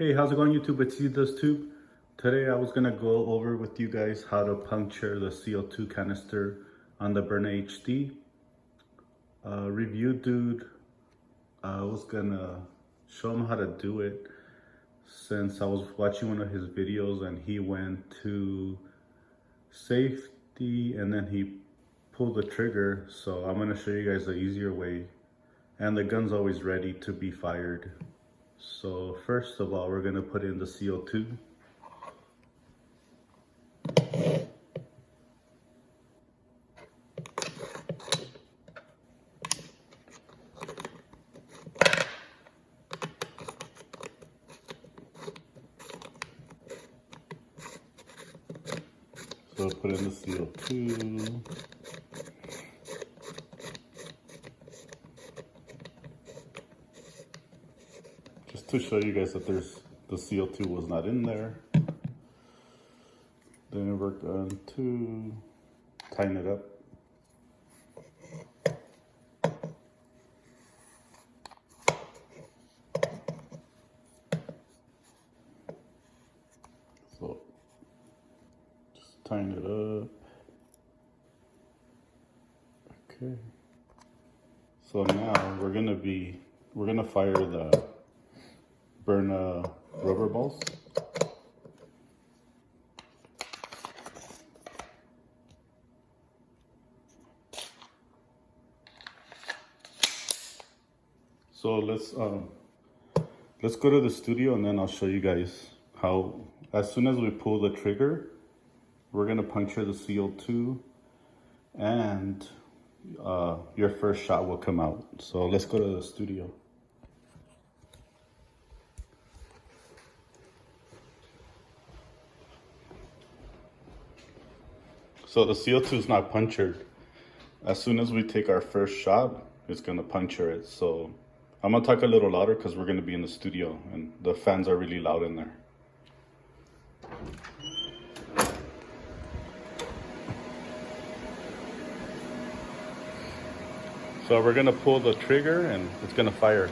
Hey, how's it going YouTube? It's Easy Does Tube. Today I was gonna go over with you guys how to puncture the CO2 canister on the Bryna HD. Review dude, I was gonna show him how to do it since I was watching one of his videos and he went to safety and then he pulled the trigger. So I'm gonna show you guys the easier way, and the gun's always ready to be fired. So first of all, we're gonna put in the CO2. So put in the CO2. Just to show you guys that the CO2 was not in there. Then we're going to tighten it up. So just tighten it up. Okay. So now we're gonna fire the Bryna rubber balls. So let's go to the studio and then I'll show you guys how, as soon as we pull the trigger, we're gonna puncture the CO2 and your first shot will come out. So let's go to the studio. So the CO2 is not punctured. As soon as we take our first shot, it's gonna puncture it. So I'm gonna talk a little louder because we're gonna be in the studio and the fans are really loud in there. So we're gonna pull the trigger and it's gonna fire.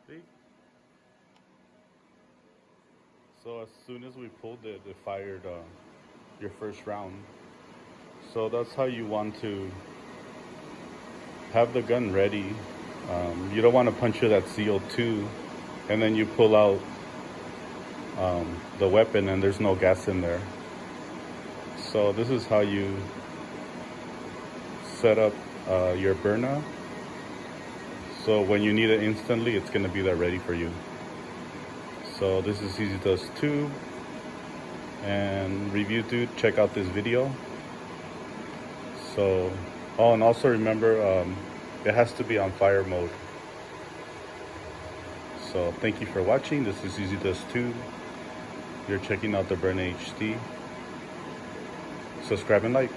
See? So as soon as we pulled it, it fired your first round. So that's how you want to have the gun ready. You don't want to puncture that CO2 and then you pull out the weapon and there's no gas in there. So this is how you set up your Bryna. So when you need it instantly, it's going to be there ready for you. So this is Easy Does Tube, and review dude, check out this video. So, oh, and also remember, it has to be on fire mode. So thank you for watching. This is Easy Does Tube. You're checking out the Bryna HD. Subscribe and like.